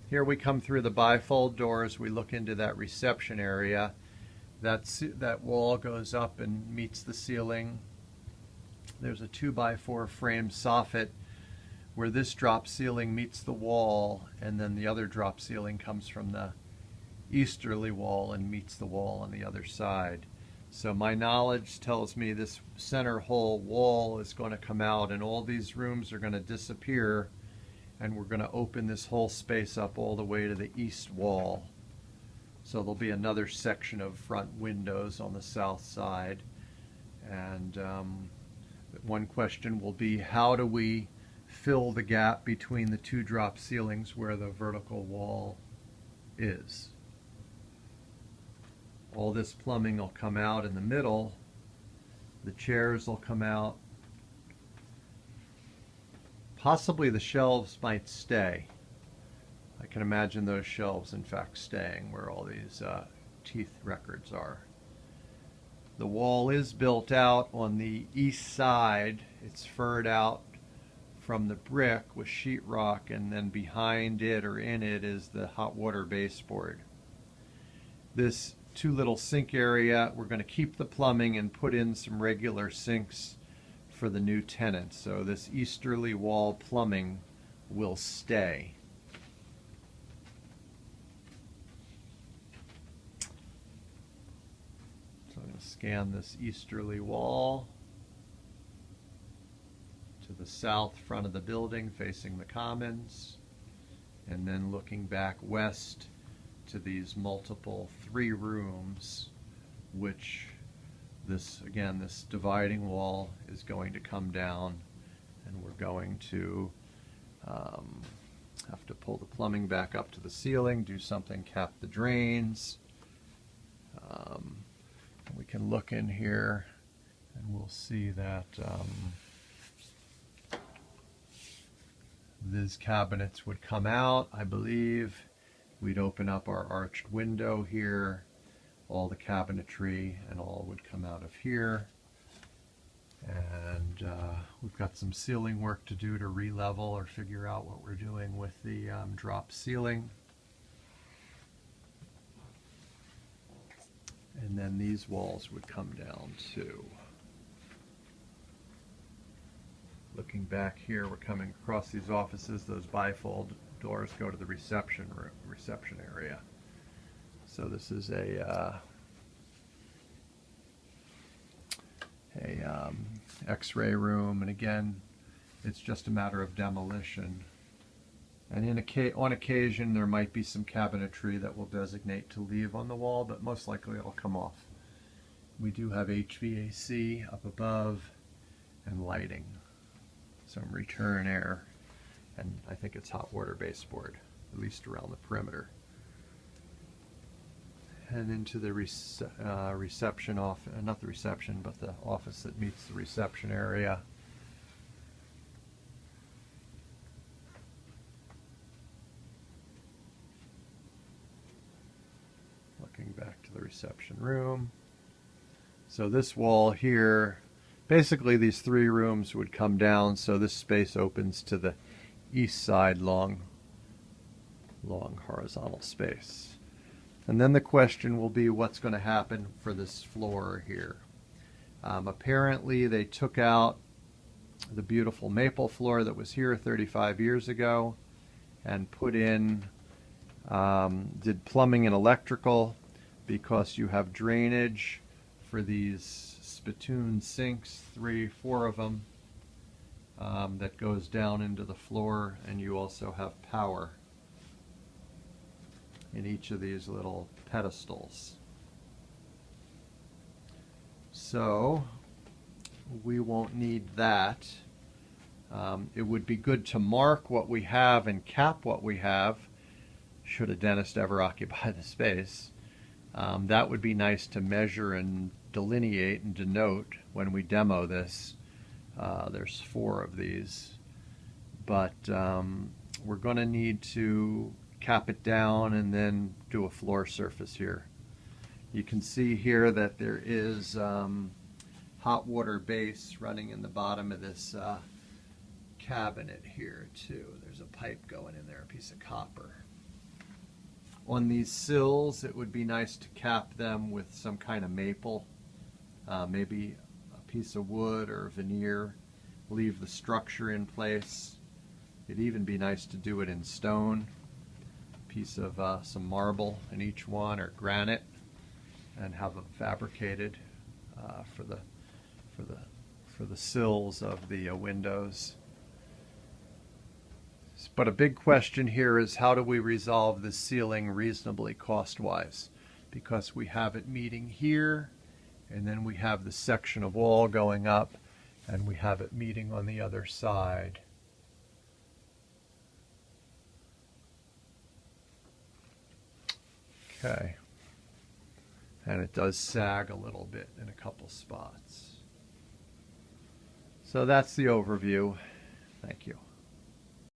Here we come through the bifold doors. We look into that reception area. That wall goes up and meets the ceiling. There's a 2x4 frame soffit where this drop ceiling meets the wall, and then the other drop ceiling comes from the easterly wall and meets the wall on the other side. So my knowledge tells me this center hole wall is going to come out and all these rooms are going to disappear, and we're going to open this whole space up all the way to the east wall. So there'll be another section of front windows on the south side. And one question will be, how do we fill the gap between the two drop ceilings where the vertical wall is? All this plumbing will come out in the middle. The chairs will come out. Possibly the shelves might stay. I can imagine those shelves in fact staying where all these teeth records are. The wall is built out on the east side. It's furred out from the brick with sheetrock, and then behind it or in it is the hot water baseboard. This two little sink area, we're going to keep the plumbing and put in some regular sinks for the new tenants. So this easterly wall plumbing will stay. So I'm going to scan this easterly wall to the south front of the building facing the commons, and then looking back west to these multiple 3 rooms, which this dividing wall is going to come down, and we're going to have to pull the plumbing back up to the ceiling, do something, cap the drains. We can look in here and we'll see that these cabinets would come out, I believe. We'd open up our arched window here, all the cabinetry and all would come out of here. And we've got some ceiling work to do to re-level or figure out what we're doing with the drop ceiling. And then these walls would come down too. Looking back here, we're coming across these offices. Those bifold doors go to the reception area. So this is a X-ray room, and again, it's just a matter of demolition. And on occasion, there might be some cabinetry that will designate to leave on the wall, but most likely it'll come off. We do have HVAC up above and lighting, some return air, and I think it's hot water baseboard, at least around the perimeter. And into the reception office, not the reception, but the office that meets the reception area. Looking back to the reception room. So this wall here, basically these 3 rooms would come down, so this space opens to the east side, long horizontal space. And then the question will be, what's going to happen for this floor here? Apparently they took out the beautiful maple floor that was here 35 years ago and put in, did plumbing and electrical, because you have drainage for these spittoon sinks, 3-4 of them, that goes down into the floor, and you also have power in each of these little pedestals. So we won't need that. It would be good to mark what we have and cap what we have, should a dentist ever occupy the space. That would be nice to measure and delineate and denote when we demo this. There's 4 of these, but we're going to need to cap it down and then do a floor surface here. You can see here that there is hot water base running in the bottom of this cabinet here too. There's a pipe going in there, a piece of copper. On these sills, it would be nice to cap them with some kind of maple, maybe a piece of wood or veneer, leave the structure in place. It'd even be nice to do it in stone, a piece of some marble in each one, or granite, and have them fabricated for the sills of the windows. But a big question here is, how do we resolve the ceiling reasonably cost-wise? Because we have it meeting here, and then we have the section of wall going up, and we have it meeting on the other side. Okay. And it does sag a little bit in a couple spots. So that's the overview. Thank you.